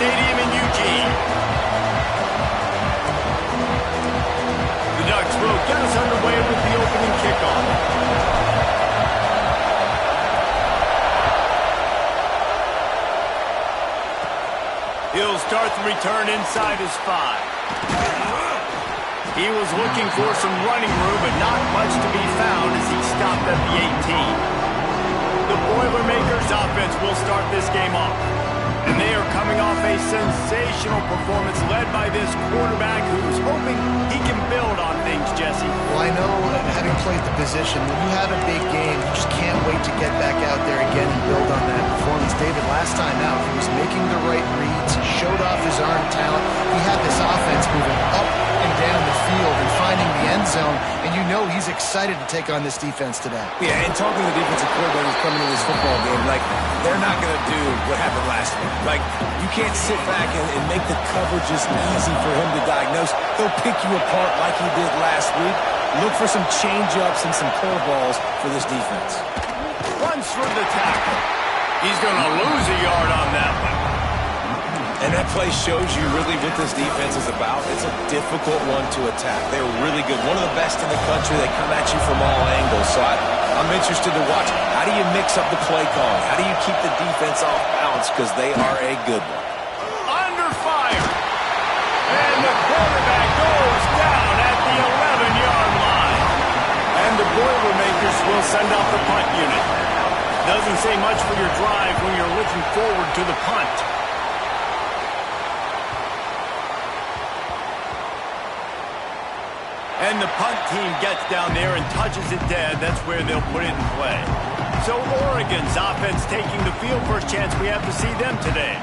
Stadium in Eugene. The Ducks will get us underway with the opening kickoff. He'll start the return inside his 5. He was looking for some running room, but not much to be found as he stopped at the 18. The Boilermakers offense will start this game off. And they are coming off a sensational performance led by this quarterback who's hoping he can build on things, Jesse. Well, I know, having played the position, when you have a big game, you just can't wait to get back out there again and build on that performance. David, last time out, he was making the right reads. He showed off his arm talent. He had this offense moving up and down the field and finding the end zone, and you know he's excited to take on this defense today. Yeah, and talking to the defensive coordinators coming into this football game, like, they're not going to do what happened last week. Like, you can't sit back and make the coverages easy for him to diagnose. He'll pick you apart like he did last week. Look for some change-ups and some curveballs for this defense. Runs for the tackle. He's going to lose a yard on that one. And that play shows you really what this defense is about. It's a difficult one to attack. They're really good. One of the best in the country. They come at you from all angles. So I'm interested to watch. How do you mix up the play calling? How do you keep the defense off balance? Because they are a good one. Under fire. And the quarterback goes down at the 11-yard line. And the Boilermakers will send out the punt unit. Doesn't say much for your drive when you're looking forward to the punt. And the punt team gets down there and touches it dead. That's where they'll put it in play. So Oregon's offense taking the field. First chance we have to see them today.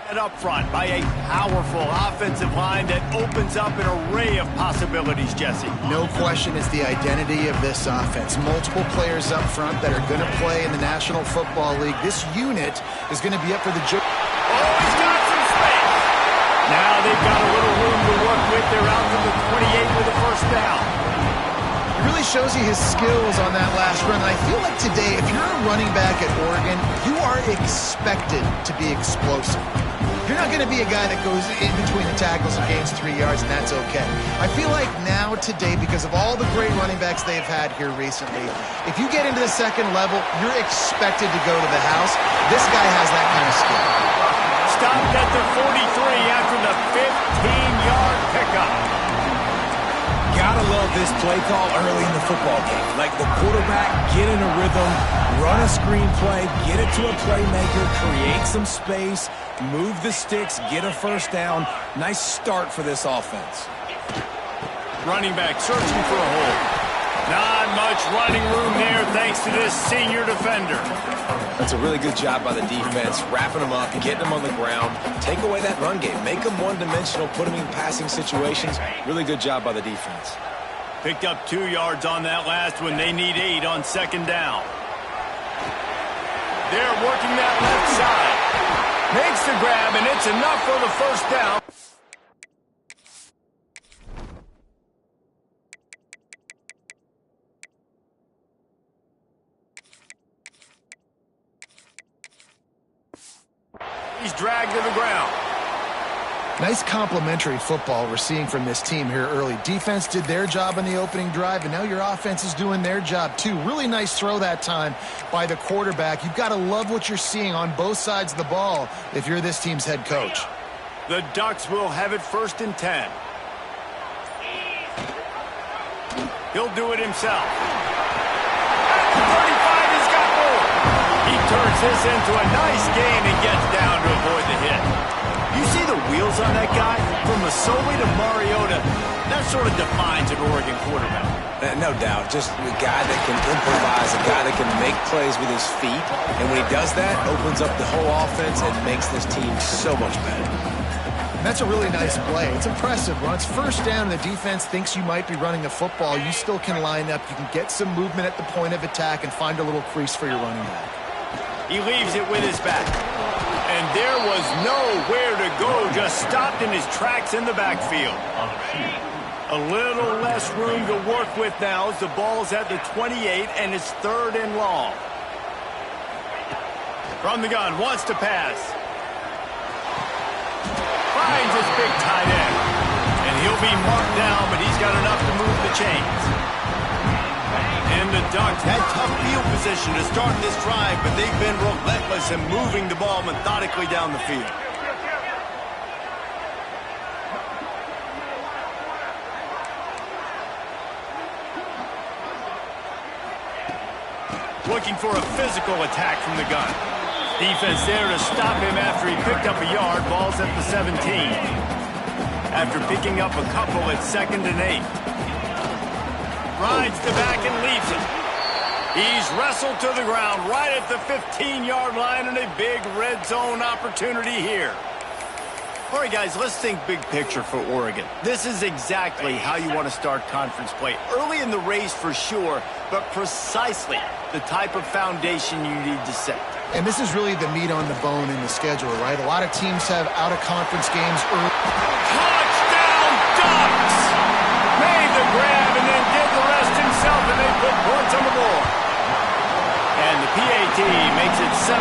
And up front by a powerful offensive line that opens up an array of possibilities, Jesse. No question it's the identity of this offense. Multiple players up front that are going to play in the National Football League. This unit is going to be up for the job. Oh, he's got some space. Now they've got a little room to work with. They're out to the 28 with a first down. It really shows you his skills on that last run. And I feel like today, if you're a running back at Oregon, you are expected to be explosive. You're not going to be a guy that goes in between the tackles and gains 3 yards, and that's okay. I feel like now, today, because of all the great running backs they've had here recently, if you get into the second level, you're expected to go to the house. This guy has that kind of skill. Stopped at the 43 after the 15-yard pickup. Gotta love this play call early in the football game. Like, the quarterback, get in a rhythm, run a screen play, get it to a playmaker, create some space, move the sticks, get a first down. Nice start for this offense. Running back searching for a hole. Not much running room there thanks to this senior defender. That's a really good job by the defense, wrapping them up, getting them on the ground. Take away that run game. Make them one-dimensional, put them in passing situations. Really good job by the defense. Picked up 2 yards on that last one. They need 8 on second down. They're working that left side. Makes the grab, and it's enough for the first down. He's dragged to the ground. Nice complimentary football we're seeing from this team here early. Defense did their job on the opening drive, and now your offense is doing their job too. Really nice throw that time by the quarterback. You've got to love what you're seeing on both sides of the ball if you're this team's head coach. The Ducks will have it 1st and 10. He'll do it himself. At the 35, he's got more. He turns this into a nice gain and gets down to avoid the hit. You see the wheels on that guy? From Masoli to Mariota. That's sort of defines an Oregon quarterback? No doubt. Just a guy that can improvise, a guy that can make plays with his feet. And when he does that, opens up the whole offense and makes this team so much better. That's a really nice play. It's impressive. When it's first down and the defense thinks you might be running the football, you still can line up. You can get some movement at the point of attack and find a little crease for your running back. He leaves it with his back. And there was nowhere to go, just stopped in his tracks in the backfield. A little less room to work with now as the ball's at the 28 and it's 3rd and long. From the gun, wants to pass. Finds his big tight end. And he'll be marked down, but he's got enough to move the chains. And the Ducks had tough field position to start this drive, but they've been relentless in moving the ball methodically down the field. Looking for a physical attack from the gun. Defense there to stop him after he picked up a yard. Ball's at the 17. After picking up a couple, it's 2nd and 8. Rides the back and leaves it. He's wrestled to the ground right at the 15-yard line and a big red zone opportunity here. All right, guys, let's think big picture for Oregon. This is exactly how you want to start conference play. Early in the race for sure, but precisely the type of foundation you need to set. And this is really the meat on the bone in the schedule, right? A lot of teams have out-of-conference games early. Touchdown, Ducks! Made the grab and then did the rest himself, and they put points on the board. And the PAT makes it 7-0.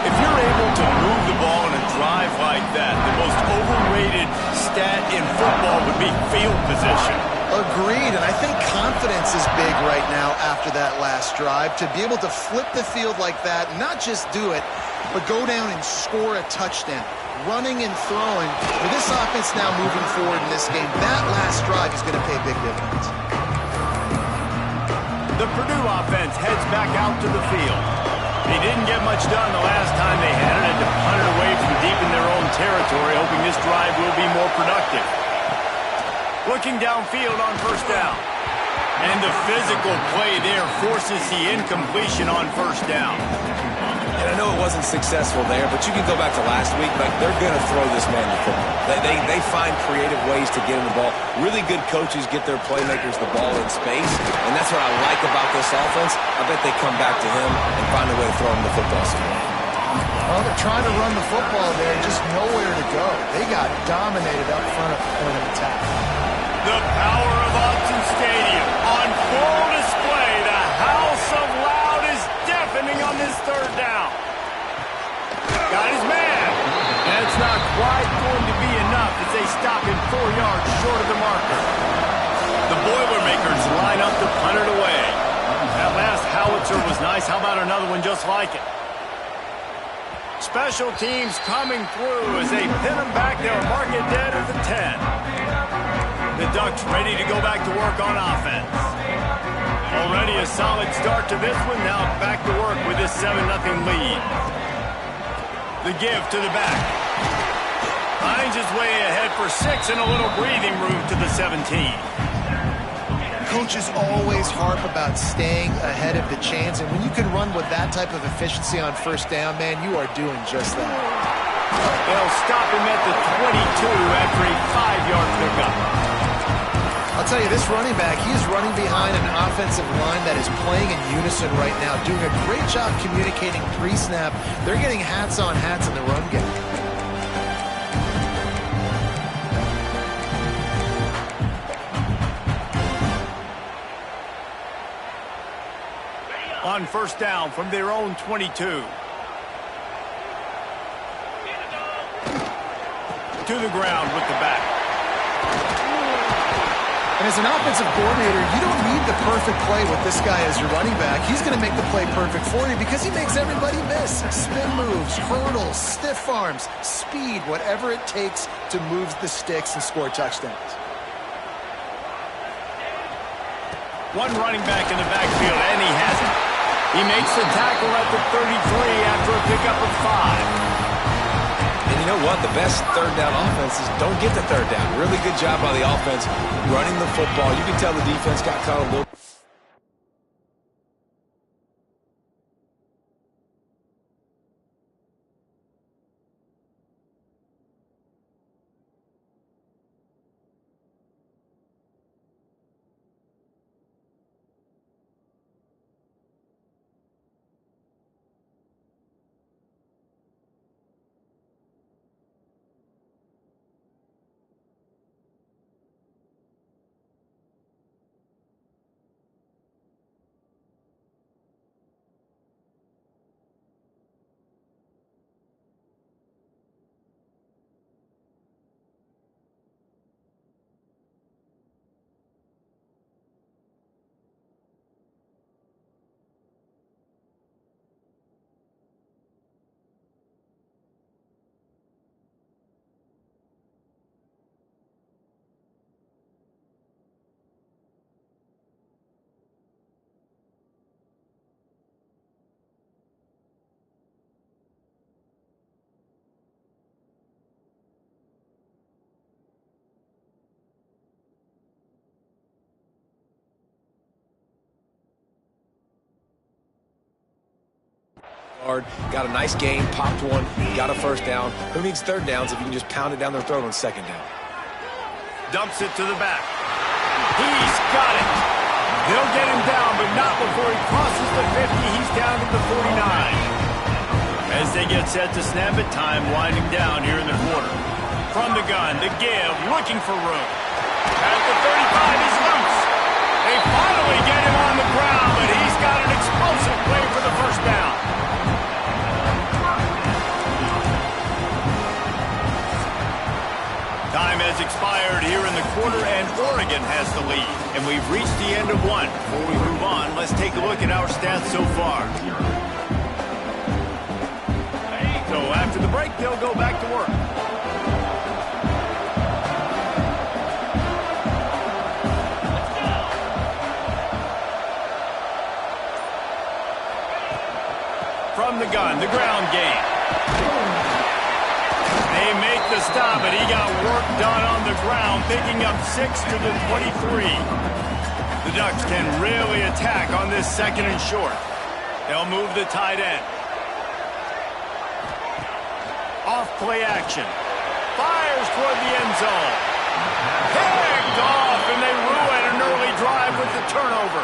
If you're able to move the ball in a drive like that, the most overrated stat in football would be field position. Agreed, and I think confidence is big right now after that last drive. To be able to flip the field like that, not just do it, but go down and score a touchdown. Running and throwing, with this offense now moving forward in this game, that last drive is going to pay big dividends. The Purdue offense heads back out to the field. They didn't get much done the last time they had it, and to punt it away from deep in their own territory, hoping this drive will be more productive. Looking downfield on 1st down. And the physical play there forces the incompletion on 1st down. And I know it wasn't successful there, but you can go back to last week. Like, they're going to throw this man the football. They find creative ways to get him the ball. Really good coaches get their playmakers the ball in space, and that's what I like about this offense. I bet they come back to him and find a way to throw him the football somewhere. Well, they're trying to run the football there, just nowhere to go. They got dominated up front at the point of attack. The power of Autzen Stadium on full display. The house of loud is deafening on this 3rd down. Got his man. That's not quite going to be enough as they stop him 4 yards short of the marker. The Boilermakers line up to punt it away. That last howitzer was nice. How about another one just like it? Special teams coming through as they pin them back. They'll mark it dead at the 10. The Ducks ready to go back to work on offense. Already a solid start to this one. Now back to work with this 7-0 lead. The give to the back. Finds his way ahead for 6 and a little breathing room to the 17. Coaches always harp about staying ahead of the chains, and when you can run with that type of efficiency on 1st down, man, you are doing just that. They'll stop him at the 22 after a 5-yard pickup. I'll tell you, this running back, he is running behind an offensive line that is playing in unison right now, doing a great job communicating pre-snap. They're getting hats on hats in the run game. On 1st down from their own 22. To the ground with the back. And as an offensive coordinator, you don't need the perfect play with this guy as your running back. He's going to make the play perfect for you because he makes everybody miss. Spin moves, hurdles, stiff arms, speed, whatever it takes to move the sticks and score touchdowns. One running back in the backfield, and he has it. He makes the tackle at the 33 after a pickup of 5. And you know what? The best third down offenses don't get the third down. Really good job by the offense running the football. You can tell the defense got caught a little. Got a nice gain, popped one, got a first down. Who needs third downs if you can just pound it down their throat on second down? Dumps it to the back. He's got it. They'll get him down, but not before he crosses the 50. He's down to the 49. As they get set to snap it, time winding down here in the quarter. From the gun, the give, looking for room. At the 35, he's loose. They finally get him on the ground, but he's got an explosive play for the first down. Time has expired here in the quarter, and Oregon has the lead. And we've reached the end of one. Before we move on, let's take a look at our stats so far. So after the break, they'll go back to work. From the gun, the ground game. They make the stop, but he got work done on the ground, picking up 6 to the 23. The Ducks can really attack on this second and short. They'll move the tight end. Off play action. Fires toward the end zone. Picked off, and they ruin an early drive with the turnover.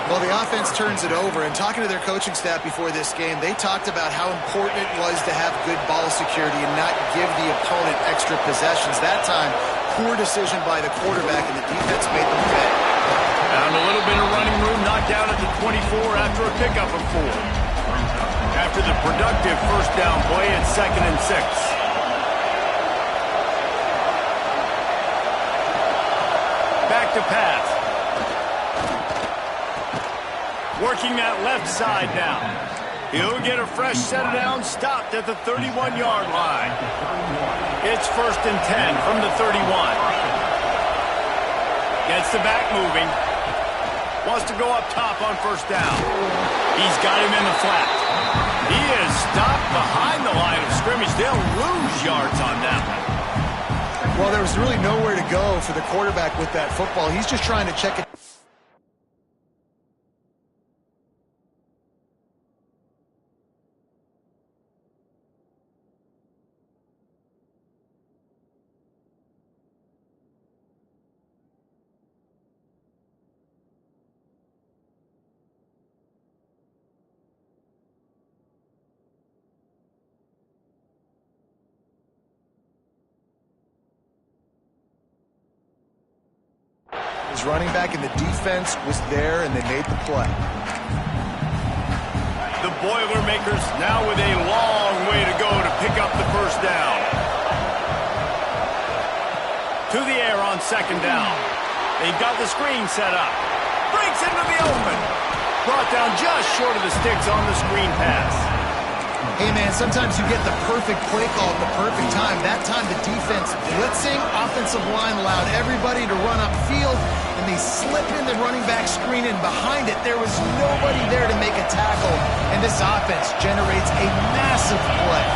Well, the offense turns it over, and talking to their coaching staff before this game, they talked about how important it was to have good ball security and not give the opponent extra possessions. That time, poor decision by the quarterback, and the defense made them pay. Found a little bit of running room, knocked down at the 24 after a pickup of 4. After the productive first down play at 2nd and 6. Back to pass. Working that left side now. He'll get a fresh set of downs, stopped at the 31-yard line. It's 1st and 10 from the 31. Gets the back moving. Wants to go up top on first down. He's got him in the flat. He is stopped behind the line of scrimmage. They'll lose yards on that one. Well, there was really nowhere to go for the quarterback with that football. He's just trying to check it. His running back and the defense was there, and they made the play. The Boilermakers now with a long way to go to pick up the first down. To the air on 2nd down. They've got the screen set up. Breaks into the open. Brought down just short of the sticks on the screen pass. Hey, man, sometimes you get the perfect play call at the perfect time. That time the defense blitzing, offensive line allowed everybody to run upfield, and they slipped in the running back screen, and behind it there was nobody there to make a tackle, and this offense generates a massive play.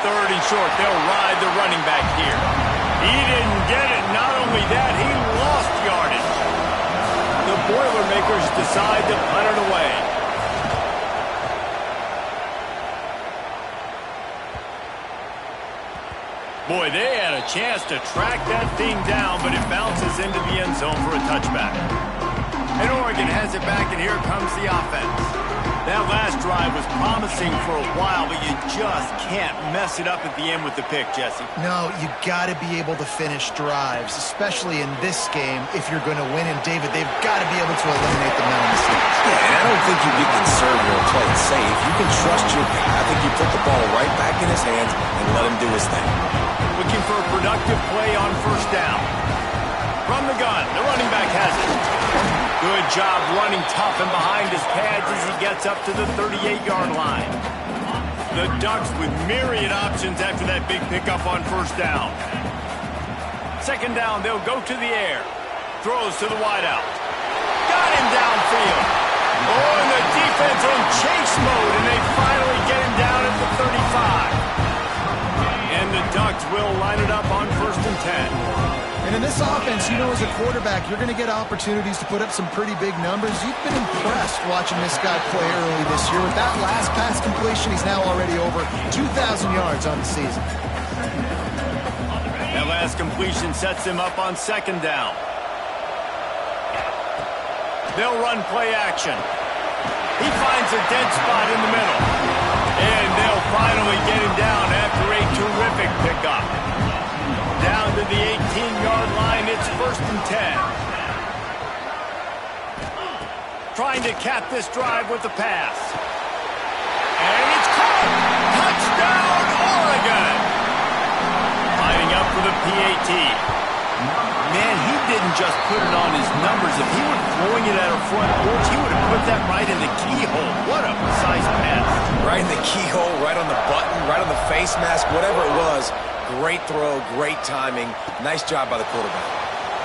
3rd and short. They'll ride the running back here. He didn't get it. Not only that, he lost yardage. The Boilermakers decide to punt it away. Boy, they had a chance to track that thing down, but it bounces into the end zone for a touchback. And Oregon has it back, and here comes the offense. That last drive was promising for a while, but you just can't mess it up at the end with the pick, Jesse. No, you got to be able to finish drives, especially in this game if you're going to win. And, David, they've got to be able to eliminate the mental mistakes. Yeah, and I don't think you get conservative or play it safe. You can trust your guy. I think you put the ball right back in his hands and let him do his thing. Looking for a productive play on 1st down. From the gun, the running back has it. Good job running tough and behind his pads as he gets up to the 38-yard line. The Ducks with myriad options after that big pickup on 1st down. 2nd down, they'll go to the air. Throws to the wideout. Got him downfield. Oh, and the defense on chase mode, and they finally get him down at the 35. And the Ducks will line it up on 1st and 10. And in this offense, you know, as a quarterback, you're going to get opportunities to put up some pretty big numbers. You've been impressed watching this guy play early this year. With that last pass completion, he's now already over 2,000 yards on the season. That last completion sets him up on 2nd down. They'll run play action. He finds a dead spot in the middle. And they'll finally get him down after a terrific pickup. Down to the 18-yard line, it's 1st and 10. Trying to cap this drive with the pass. And it's caught! Touchdown, Oregon! Lining up for the PAT. Man, he didn't just put it on his numbers. If he were throwing it at a front porch, he would have put that right in the keyhole. What a precise pass. Right in the keyhole, right on the button, right on the face mask, whatever it was. Great throw, great timing. Nice job by the quarterback.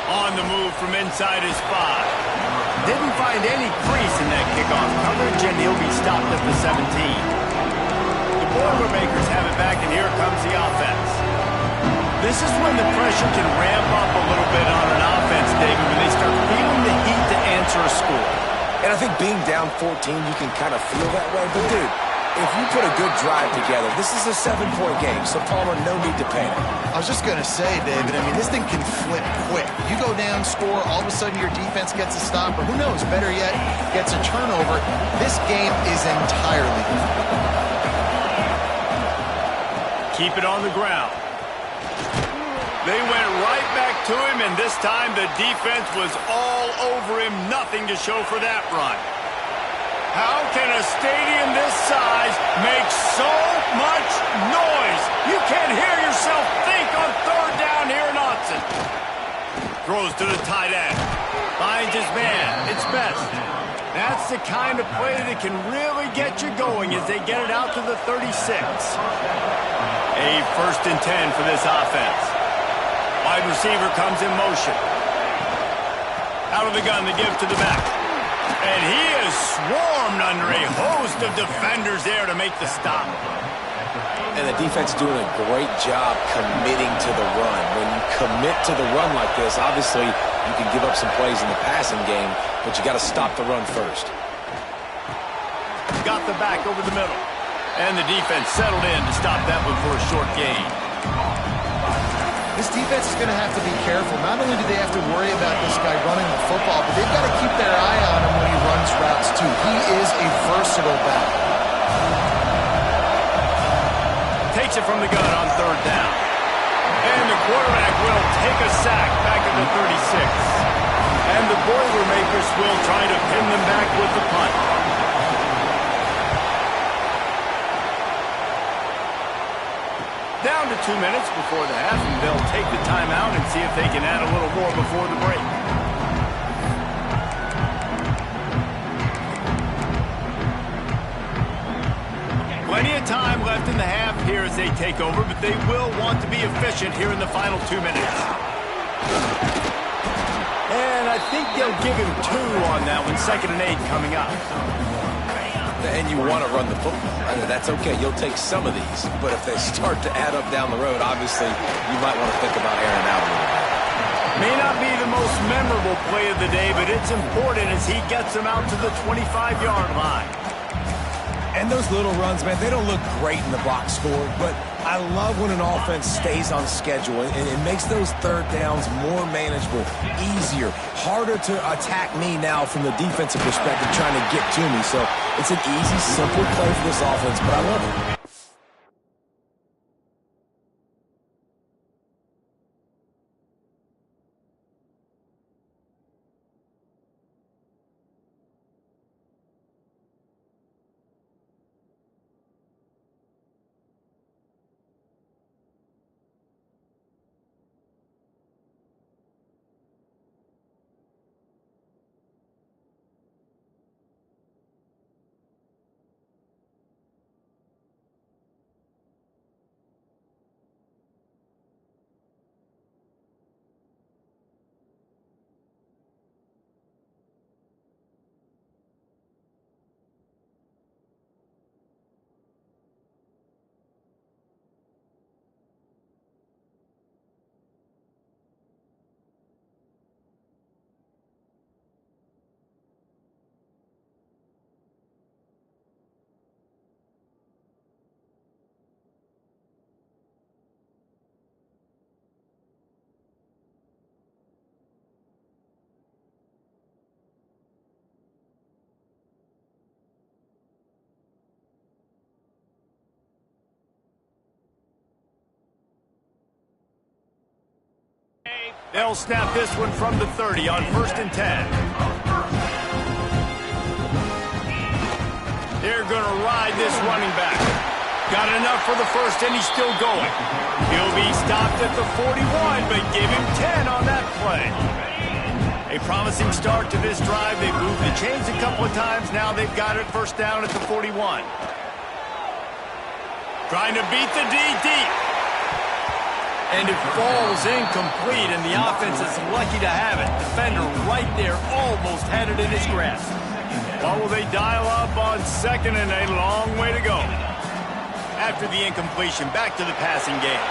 On the move from inside his 5. Didn't find any crease in that kickoff coverage, and he'll be stopped at the 17. The Boilermakers have it back, and here comes the offense. This is when the pressure can ramp up a little bit on an offense, David, when they start feeling the heat to answer a score. And I think being down 14, you can kind of feel that way. But, dude, if you put a good drive together, this is a 7-point game, so Palmer, no need to panic. I was just going to say, David, I mean, this thing can flip quick. You go down, score, all of a sudden your defense gets a stop, or who knows, better yet, gets a turnover. This game is entirely different. Keep it on the ground. They went right back to him, and this time the defense was all over him. Nothing to show for that run. How can a stadium this size make so much noise? You can't hear yourself think on 3rd down here in Autzen. Throws to the tight end. Finds his man. It's Best. That's the kind of play that can really get you going as they get it out to the 36. A 1st and 10 for this offense. Wide receiver comes in motion. Out of the gun to give to the back. And he is swarmed under a host of defenders there to make the stop. And the defense doing a great job committing to the run. When you commit to the run like this, obviously you can give up some plays in the passing game, but you got to stop the run first. Got the back over the middle. And the defense settled in to stop that one for a short gain. This defense is going to have to be careful. Not only do they have to worry about this guy running the football, but they've got to keep their eye on him when he runs routes, too. He is a versatile back. Takes it from the gun on 3rd down. And the quarterback will take a sack back at the 36. And the Boilermakers will try to pin them back with the punt. Down to 2 minutes before the half, and they'll take the timeout and see if they can add a little more before the break. Plenty of time left in the half here as they take over, but they will want to be efficient here in the final 2 minutes. And I think they'll give him 2 on that one. 2nd and 8 coming up. and you want to run the football. I mean, that's okay. You'll take some of these. But if they start to add up down the road, obviously, you might want to think about airing out a little bit. May not be the most memorable play of the day, but it's important as he gets them out to the 25-yard line. And those little runs, man, they don't look great in the box score, but I love when an offense stays on schedule, and it makes those third downs more manageable, easier, harder to attack me now from the defensive perspective trying to get to me. So it's an easy, simple play for this offense, but I love it. They'll snap this one from the 30 on 1st and 10. They're going to ride this running back. Got enough for the first, and he's still going. He'll be stopped at the 41, but give him 10 on that play. A promising start to this drive. They've moved the chains a couple of times. Now they've got it first down at the 41. Trying to beat the D deep. And it falls incomplete, and the offense is lucky to have it. Defender right there almost had it in his grasp. Well, will they dial up on 2nd and a long way to go? After the incompletion, back to the passing game.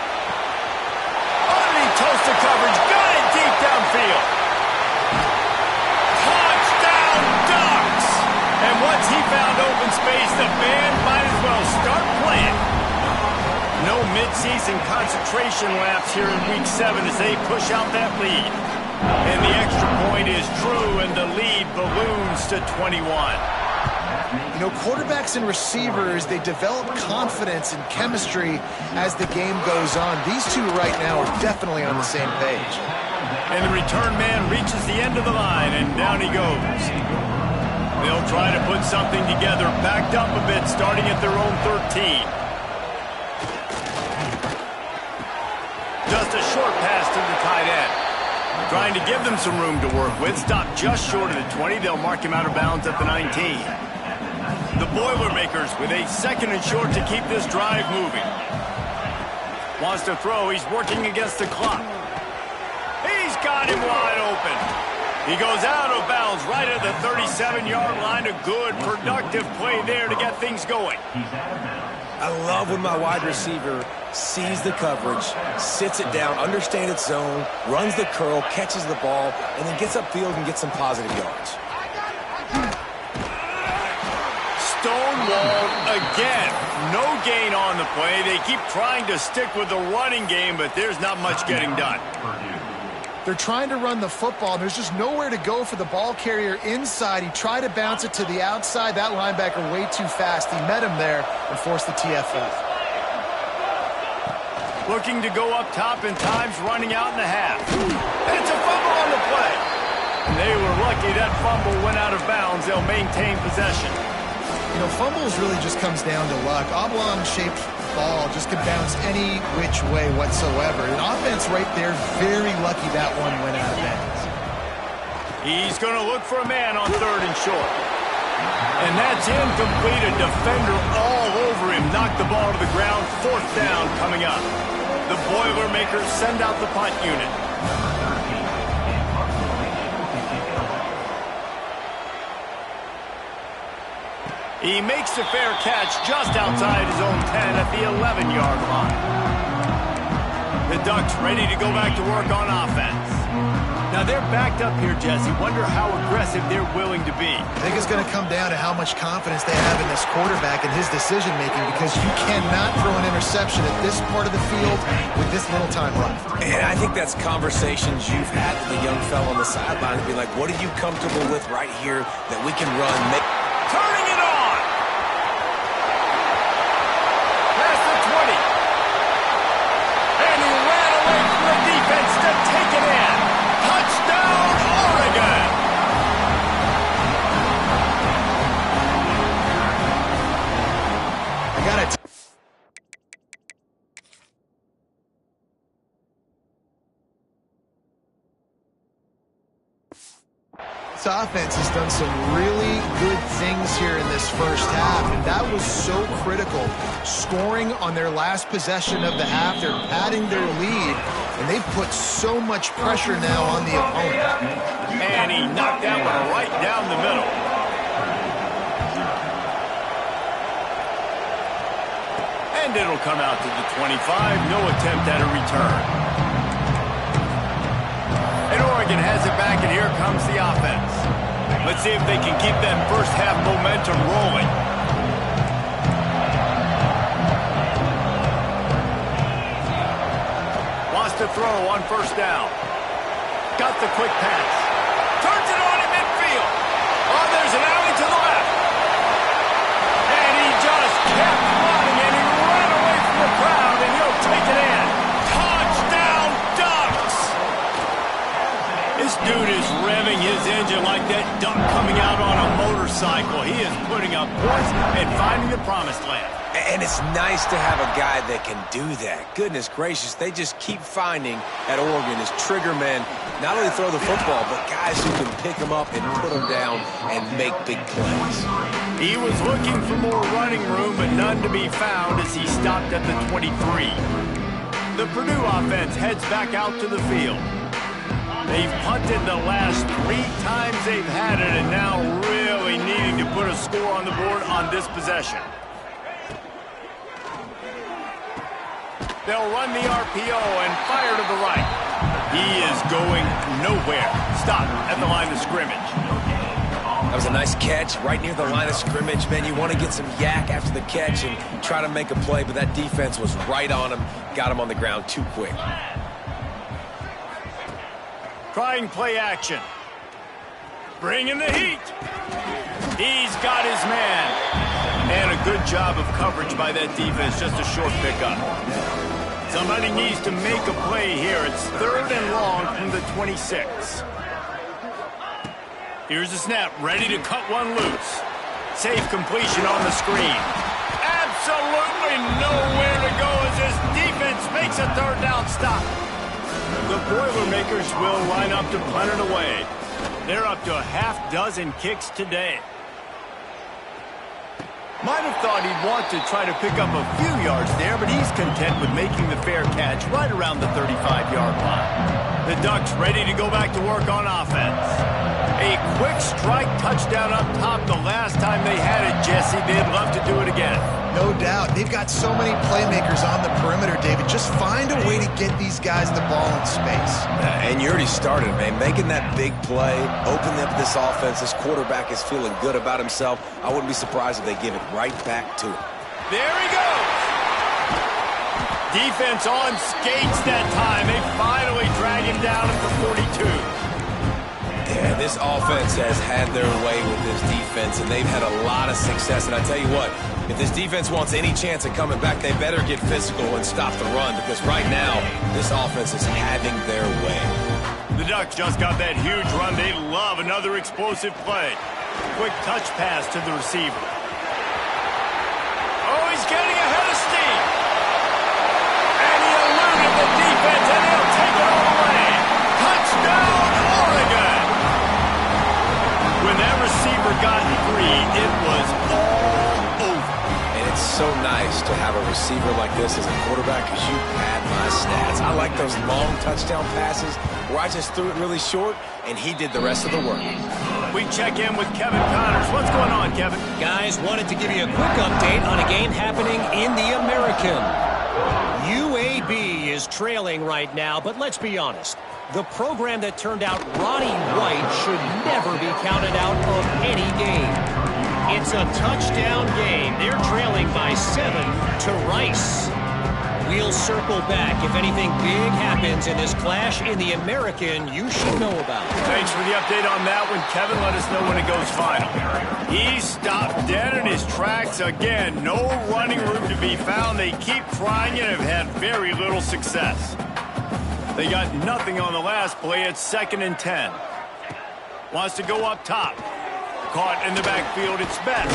Underneath toast to coverage, got it deep downfield. Touchdown Ducks! And once he found open space, the band might as well start playing. No mid-season concentration laps here in Week 7 as they push out that lead. And the extra point is true, and the lead balloons to 21. You know, quarterbacks and receivers, they develop confidence and chemistry as the game goes on. These two right now are definitely on the same page. And the return man reaches the end of the line, and down he goes. They'll try to put something together, backed up a bit, starting at their own 13. Just a short pass to the tight end. Trying to give them some room to work with. Stopped just short of the 20. They'll mark him out of bounds at the 19. The Boilermakers with a 2nd and short to keep this drive moving. Wants to throw. He's working against the clock. He's got him wide open. He goes out of bounds right at the 37-yard line. A good, productive play there to get things going. I love when my wide receiver sees the coverage, sits it down, understands its zone, runs the curl, catches the ball, and then gets upfield and gets some positive yards. Stonewalled again. No gain on the play. They keep trying to stick with the running game, but there's not much getting done. They're trying to run the football. There's just nowhere to go for the ball carrier inside. He tried to bounce it to the outside. That linebacker way too fast. He met him there and forced the TFL. Looking to go up top in times, running out in the half. And it's a fumble on the play. And they were lucky that fumble went out of bounds. They'll maintain possession. You know, fumbles really just comes down to luck. Oblong-shaped ball just could bounce any which way whatsoever. An offense right there, very lucky that one went out of bounds. He's going to look for a man on 3rd and short. And that's incomplete. A defender all over him. Knocked the ball to the ground. 4th down coming up. The Boilermakers send out the punt unit. He makes the fair catch just outside his own 10 at the 11-yard line. The Ducks ready to go back to work on offense. Now they're backed up here, Jesse. Wonder how aggressive they're willing to be. I think it's going to come down to how much confidence they have in this quarterback and his decision-making, because you cannot throw an interception at this part of the field with this little time left. And I think that's conversations you've had with the young fella on the sideline to be like, what are you comfortable with right here that we can run? Turning it on! Past the 20. And he ran away from the defense to take it in. Touchdown, Oregon! I got it. This offense has done some really good things here in this first half, and that was so critical. Scoring on their last possession of the half, they're padding their lead, and they've put so much pressure now on the opponent. And he knocked that one right down the middle. And it'll come out to the 25. No attempt at a return. And Oregon has it back, and here comes the offense. Let's see if they can keep that first half momentum rolling. Wants to throw on first down. Got the quick pass. Turns it on in midfield. Oh, there's an alley to the left. And he just kept running, and he ran away from the crowd, and he'll take it in. Touchdown, Ducks! This dude is revving his engine like that duck coming out on a motorcycle. He is putting up points and finding the promised land. And it's nice to have a guy that can do that. Goodness gracious, they just keep finding at Oregon as trigger men, not only throw the football, but guys who can pick them up and put them down and make big plays. He was looking for more running room, but none to be found as he stopped at the 23. The Purdue offense heads back out to the field. They've punted the last 3 times they've had it, and now really needing to put a score on the board on this possession. They'll run the RPO and fire to the right. He is going nowhere. Stop at the line of scrimmage. That was a nice catch right near the line of scrimmage. Man, you want to get some yak after the catch and try to make a play, but that defense was right on him, got him on the ground too quick. Trying play action. Bringing the heat. He's got his man. And a good job of coverage by that defense, just a short pickup. Somebody needs to make a play here. It's 3rd and long from the 26. Here's the snap, ready to cut one loose. Safe completion on the screen. Absolutely nowhere to go as this defense makes a 3rd down stop. The Boilermakers will line up to punt it away. They're up to a half-dozen kicks today. Might have thought he'd want to try to pick up a few yards there, but he's content with making the fair catch right around the 35-yard line. The Ducks ready to go back to work on offense. A quick strike touchdown up top the last time they had it, Jesse. They'd love to do it again. No doubt. They've got so many playmakers on the perimeter, David. Just find a way to get these guys the ball in space. And you already started, man. Making that big play, opening up this offense. This quarterback is feeling good about himself. I wouldn't be surprised if they give it right back to him. There he goes. Defense on skates that time. They finally drag him down at the 42. Yeah, this offense has had their way with this defense, and they've had a lot of success. And I tell you what, if this defense wants any chance of coming back, they better get physical and stop the run, because right now, this offense is having their way. The Ducks just got that huge run. They love another explosive play. Quick touch pass to the receiver. Oh, he's getting ahead of steam. And he eluded the defense, and he'll take it all away. Touchdown, Oregon. When that receiver got free, it was all over. And it's so nice to have a receiver like this as a quarterback, because you pad my stats. I like those long touchdown passes where I just threw it really short, and he did the rest of the work. We check in with Kevin Connors. What's going on, Kevin? Guys, wanted to give you a quick update on a game happening in the American. UAB is trailing right now, but let's be honest. The program that turned out Roddy White should never be counted out of any game. It's a touchdown game. They're trailing by 7 to Rice. We'll circle back if anything big happens in this clash in the American you should know about. Thanks for the update on that one, Kevin. Let us know when it goes final. He stopped dead in his tracks again. No running room to be found. They keep trying and have had very little success. They got nothing on the last play. It's 2nd and 10. Wants to go up top. Caught in the backfield. It's best.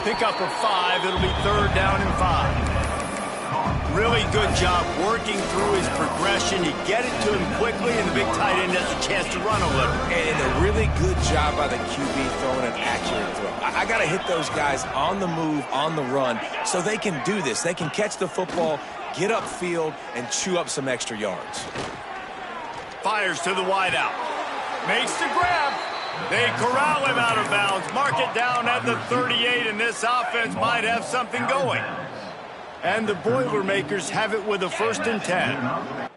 Pick up a 5. It'll be 3rd down and 5. Really good job working through his progression. You get it to him quickly, and the big tight end has a chance to run a little. And a really good job by the QB throwing an accurate throw. I got to hit those guys on the move, on the run, so they can do this. They can catch the football, get upfield, and chew up some extra yards. Fires to the wideout. Makes the grab. They corral him out of bounds. Mark it down at the 38, and this offense might have something going. And the Boilermakers have it with a 1st and 10.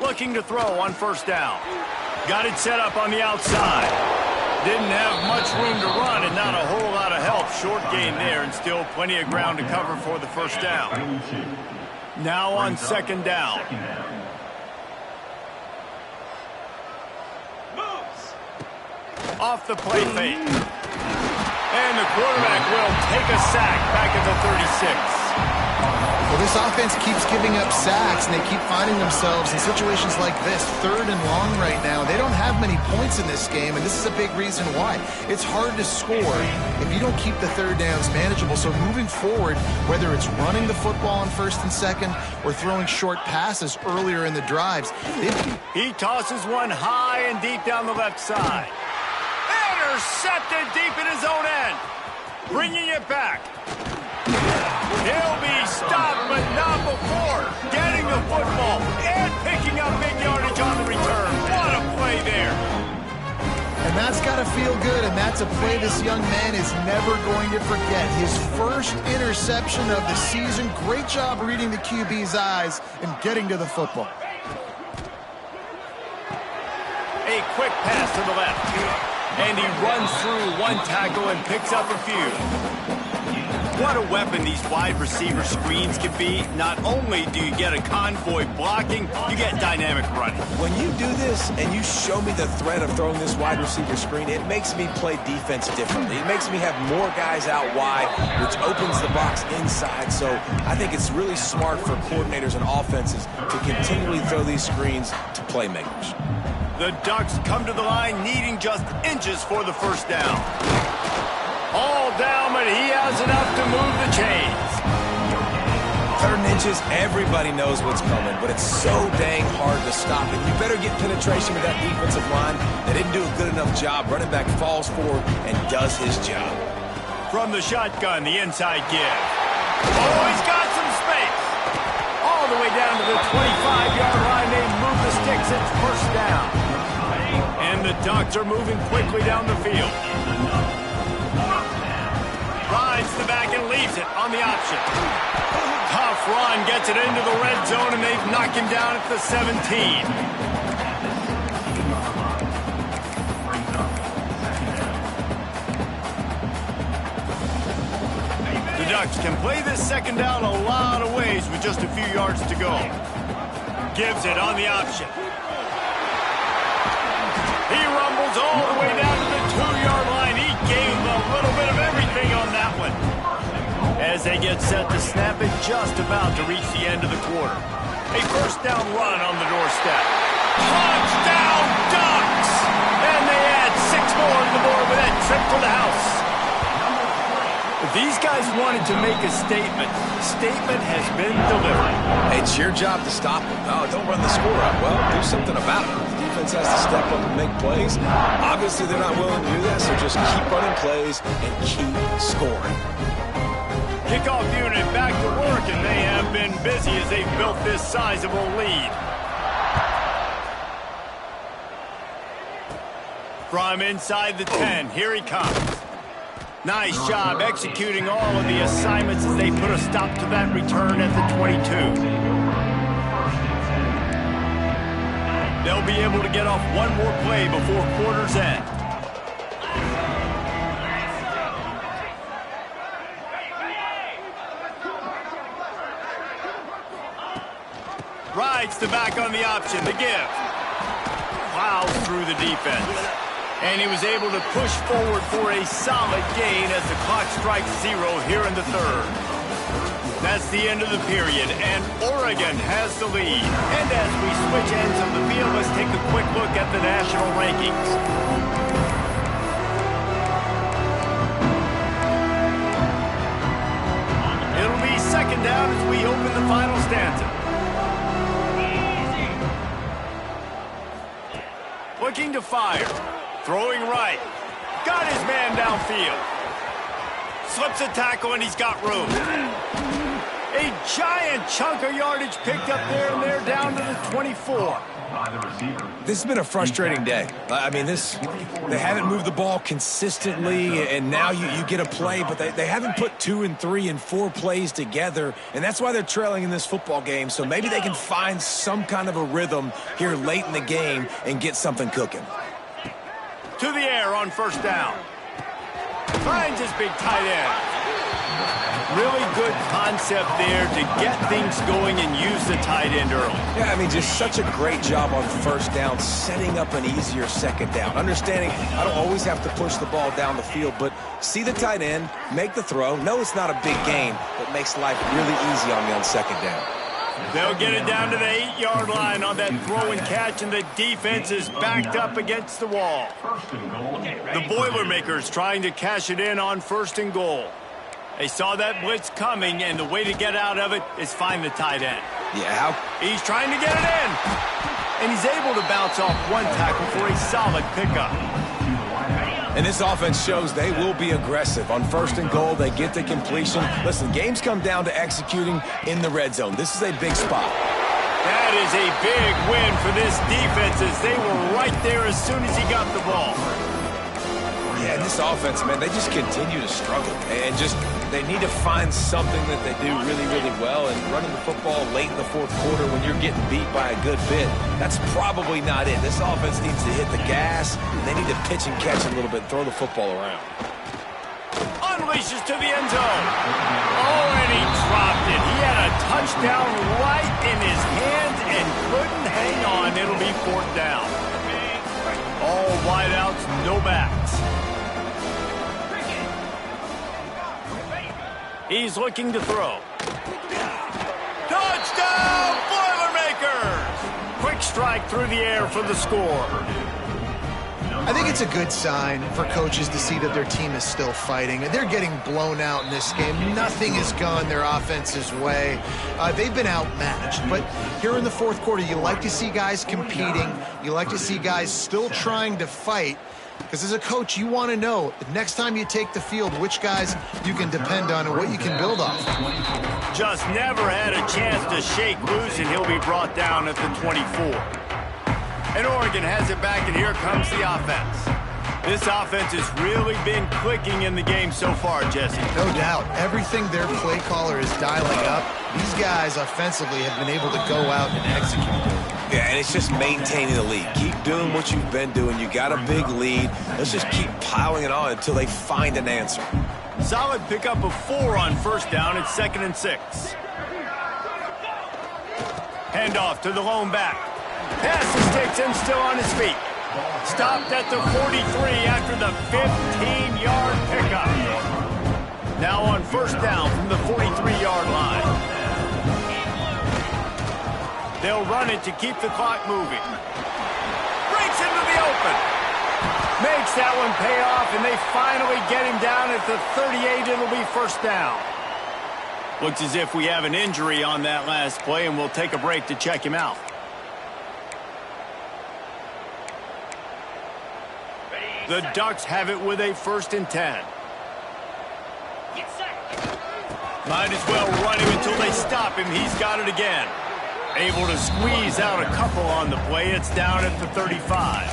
Looking to throw on 1st down. Got it set up on the outside. Didn't have much room to run and not a whole lot of help. Short gain there and still plenty of ground to cover for the 1st down. Now on 2nd down. Off the play fake. And the quarterback will take a sack back at the 36. Well, this offense keeps giving up sacks, and they keep finding themselves in situations like this, 3rd and long right now. They don't have many points in this game, and this is a big reason why. It's hard to score if you don't keep the 3rd downs manageable. So moving forward, whether it's running the football on 1st and 2nd or throwing short passes earlier in the drives. He tosses one high and deep down the left side. Intercepted deep in his own end. Bringing it back. He'll be stopped, but not before getting the football and picking up big yardage on the return. What a play there. And that's got to feel good, and that's a play this young man is never going to forget. His first interception of the season. Great job reading the QB's eyes and getting to the football. A quick pass to the left. And he runs through one tackle and picks up a few. What a weapon these wide receiver screens can be. Not only do you get a convoy blocking, you get dynamic running. When you do this and you show me the threat of throwing this wide receiver screen, it makes me play defense differently. It makes me have more guys out wide, which opens the box inside. So I think it's really smart for coordinators and offenses to continually throw these screens to playmakers. The Ducks come to the line needing just inches for the 1st down. All down, but he has enough to move the chains. 3rd and inches, everybody knows what's coming, but it's so dang hard to stop it. You better get penetration with that defensive line. They didn't do a good enough job. Running back falls forward and does his job. From the shotgun, the inside give. Oh, he's got some space. All the way down to the 25-yard line. They move the sticks. It's 1st down. And the Ducks are moving quickly down the field. Rides the back and leaves it on the option. Tough run, gets it into the red zone, and they've knocked him down at the 17. The Ducks can play this 2nd down a lot of ways with just a few yards to go. Gives it on the option. He rumbles all the way down to the 2-yard line. He gave a little bit of everything on that one. As they get set to snap it, just about to reach the end of the quarter. A 1st down run on the doorstep. Touchdown Ducks! And they add 6 more to the board with that trip to the house. If these guys wanted to make a statement, the statement has been delivered. It's your job to stop them. No, don't run the score up. Well, do something about it. offense has to step up and make plays. Obviously, they're not willing to do that, so just keep running plays and keep scoring. Kickoff unit back to work, and they have been busy as they've built this sizable lead. From inside the 10, here he comes. Nice job executing all of the assignments as they put a stop to that return at the 22. They'll be able to get off one more play before quarter's end. Rides the back on the option, the give. Plows through the defense. And he was able to push forward for a solid gain as the clock strikes 0 here in the third. That's the end of the period, and Oregon has the lead. And as we switch ends of the field, let's take a quick look at the national rankings. It'll be second down as we open the final stanza. Looking to fire. Throwing right. Got his man downfield. Slips a tackle and he's got room. A giant chunk of yardage picked up there, and they're down to the 24. This has been a frustrating day. I mean, they haven't moved the ball consistently, and now you get a play, but they haven't put 2 and 3 and 4 plays together, and that's why they're trailing in this football game. So maybe they can find some kind of a rhythm here late in the game and get something cooking. To the air on first down. Finds his big tight end. Really good concept there to get things going and use the tight end early. Yeah, I mean, just such a great job on first down, setting up an easier second down. Understanding I don't always have to push the ball down the field, but see the tight end, make the throw. No, it's not a big gain, but makes life really easy on me on second down. They'll get it down to the 8-yard line on that throw and catch, and the defense is backed up against the wall. The Boilermakers trying to cash it in on first and goal. They saw that blitz coming, and the way to get out of it is find the tight end. Yeah. He's trying to get it in, and he's able to bounce off one tackle for a solid pickup. And this offense shows they will be aggressive. On first and goal, they get the completion. Listen, games come down to executing in the red zone. This is a big spot. That is a big win for this defense as they were right there as soon as he got the ball. Yeah, and this offense, man, they just continue to struggle. And they need to find something that they do really, really well. And running the football late in the fourth quarter when you're getting beat by a good bit, that's probably not it. This offense needs to hit the gas. They need to pitch and catch a little bit, throw the football around. Unleashes to the end zone. Oh, and he dropped it. He had a touchdown right in his hands and couldn't hang on. It'll be fourth down. All wideouts, no backs. He's looking to throw. Touchdown, Boilermakers! Quick strike through the air for the score. I think it's a good sign for coaches to see that their team is still fighting. They're getting blown out in this game. Nothing has gone their offense's way. They've been outmatched. But here in the fourth quarter, you like to see guys competing. You like to see guys still trying to fight. Because as a coach, you want to know, next time you take the field, which guys you can depend on and what you can build off. Just never had a chance to shake loose, and he'll be brought down at the 24. And Oregon has it back, and here comes the offense. This offense has really been clicking in the game so far, Jesse. No doubt. Everything their play caller is dialing up, these guys offensively have been able to go out and execute. Yeah, and it's just maintaining the lead. Keep doing what you've been doing. You got a big lead. Let's just keep piling it on until they find an answer. Solid pickup of 4 on first down. It's 2nd and 6. Handoff to the lone back. Passes takes him still on his feet. Stopped at the 43 after the 15-yard pickup. Now on first down from the 43-yard line. They'll run it to keep the clock moving. Breaks into the open. Makes that one pay off, and they finally get him down at the 38. It'll be first down. Looks as if we have an injury on that last play, and we'll take a break to check him out. The Ducks have it with a 1st and 10. Might as well run him until they stop him. He's got it again. Able to squeeze out a couple on the play. It's down at the 35.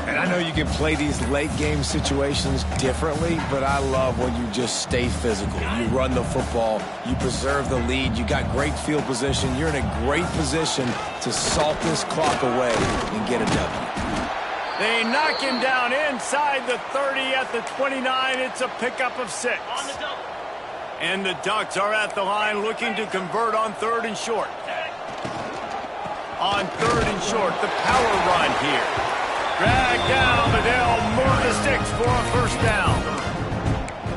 And I know you can play these late game situations differently, but I love when you just stay physical. You run the football, you preserve the lead, you got great field position. You're in a great position to salt this clock away and get a W. They knock him down inside the 30 at the 29. It's a pickup of 6. And the Ducks are at the line looking to convert on 3rd and short. On 3rd and short, the power run here. Drag down, but they'll move the sticks for a 1st down.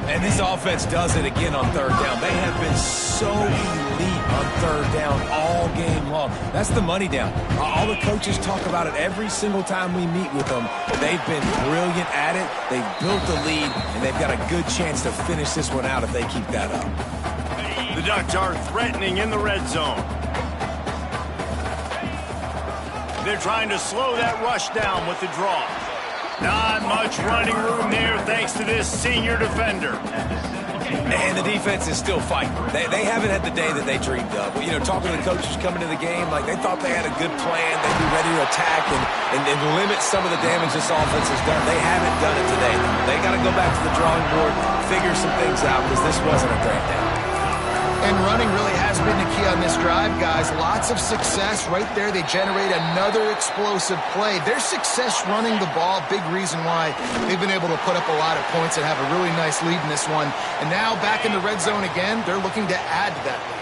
And this offense does it again on 3rd down. They have been so elite on 3rd down all game long. That's the money down. All the coaches talk about it every single time we meet with them. They've been brilliant at it. They've built the lead, and they've got a good chance to finish this one out if they keep that up. The Ducks are threatening in the red zone. They're trying to slow that rush down with the draw. Not much running room there thanks to this senior defender. And the defense is still fighting. They haven't had the day that they dreamed of. You know, talking to the coaches coming to the game, like they thought they had a good plan. They'd be ready to attack and limit some of the damage this offense has done. They haven't done it today. They got to go back to the drawing board, figure some things out because this wasn't a great day. And running really has been the key on this drive, guys. Lots of success right there. They generate another explosive play. Their success running the ball, big reason why they've been able to put up a lot of points and have a really nice lead in this one. And now back in the red zone again, they're looking to add to that lead.